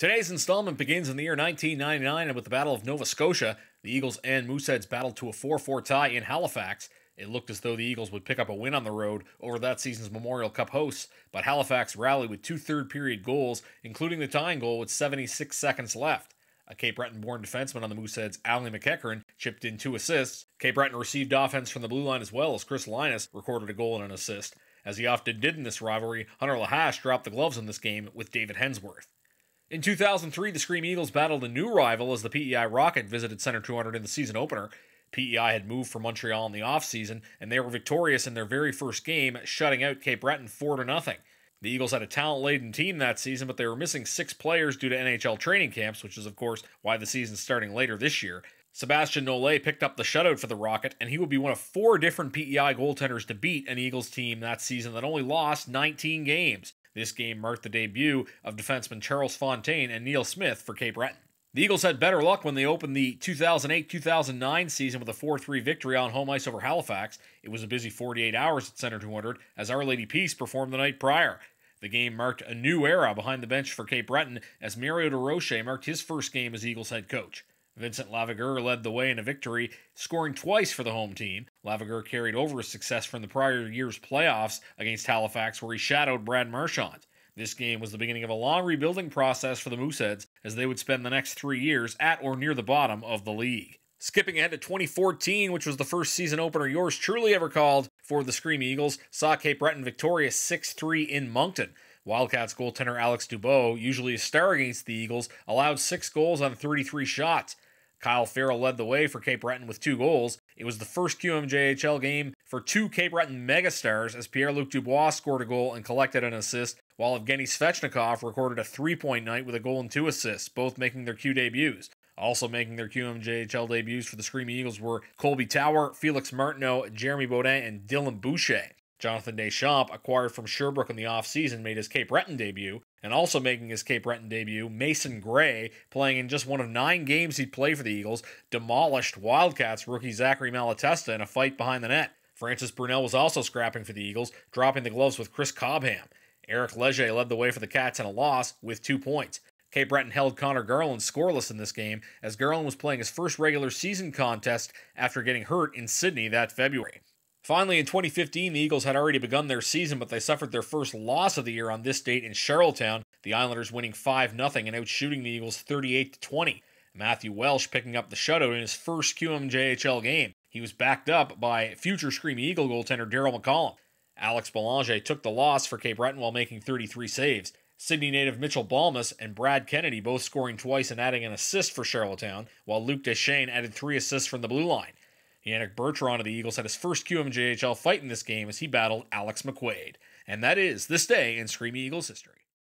Today's installment begins in the year 1999 and with the Battle of Nova Scotia. The Eagles and Mooseheads battled to a 4-4 tie in Halifax. It looked as though the Eagles would pick up a win on the road over that season's Memorial Cup hosts, but Halifax rallied with two third-period goals, including the tying goal with 76 seconds left. A Cape Breton-born defenseman on the Mooseheads, Ali McEachern, chipped in 2 assists. Cape Breton received offense from the blue line as well, as Chris Linus recorded a goal and an assist. As he often did in this rivalry, Hunter Lahash dropped the gloves in this game with David Hensworth. In 2003, the Scream Eagles battled a new rival as the PEI Rocket visited Center 200 in the season opener. PEI had moved from Montreal in the offseason, and they were victorious in their very first game, shutting out Cape Breton 4-0. The Eagles had a talent-laden team that season, but they were missing 6 players due to NHL training camps, which is, of course, why the season's starting later this year. Sebastian Nollet picked up the shutout for the Rocket, and he would be one of 4 different PEI goaltenders to beat an Eagles team that season that only lost 19 games. This game marked the debut of defensemen Charles Fontaine and Neil Smith for Cape Breton. The Eagles had better luck when they opened the 2008-2009 season with a 4-3 victory on home ice over Halifax. It was a busy 48 hours at Center 200 as Our Lady Peace performed the night prior. The game marked a new era behind the bench for Cape Breton as Mario DeRoche marked his first game as Eagles head coach. Vincent Lavigueur led the way in a victory, scoring twice for the home team. Lavigueur carried over his success from the prior year's playoffs against Halifax, where he shadowed Brad Marchand. This game was the beginning of a long rebuilding process for the Mooseheads, as they would spend the next 3 years at or near the bottom of the league. Skipping ahead to 2014, which was the first season opener yours truly ever called for the Scream Eagles, saw Cape Breton victorious 6-3 in Moncton. Wildcats goaltender Alex Dubois, usually a star against the Eagles, allowed 6 goals on 33 shots. Kyle Farrell led the way for Cape Breton with 2 goals. It was the first QMJHL game for 2 Cape Breton megastars as Pierre-Luc Dubois scored a goal and collected an assist, while Evgeny Svechnikov recorded a 3-point night with a goal and 2 assists, both making their Q debuts. Also making their QMJHL debuts for the Scream Eagles were Colby Tower, Felix Martineau, Jeremy Baudin, and Dylan Boucher. Jonathan Deschamps, acquired from Sherbrooke in the offseason, made his Cape Breton debut, and also making his Cape Breton debut, Mason Gray, playing in just one of 9 games he'd play for the Eagles, demolished Wildcats rookie Zachary Malatesta in a fight behind the net. Francis Brunel was also scrapping for the Eagles, dropping the gloves with Chris Cobham. Eric Leger led the way for the Cats in a loss with 2 points. Cape Breton held Connor Garland scoreless in this game, as Garland was playing his first regular season contest after getting hurt in Sydney that February. Finally, in 2015, the Eagles had already begun their season, but they suffered their first loss of the year on this date in Charlottetown, the Islanders winning 5-0 and outshooting the Eagles 38-20. Matthew Welsh picking up the shutout in his first QMJHL game. He was backed up by future Scream Eagle goaltender Daryl McCollum. Alex Belanger took the loss for Cape Breton while making 33 saves. Sydney native Mitchell Balmas and Brad Kennedy both scoring twice and adding an assist for Charlottetown, while Luc Deschênes added 3 assists from the blue line. Yannick Bertrand of the Eagles had his first QMJHL fight in this game as he battled Alex McQuaid. And that is this day in Scream Eagles history.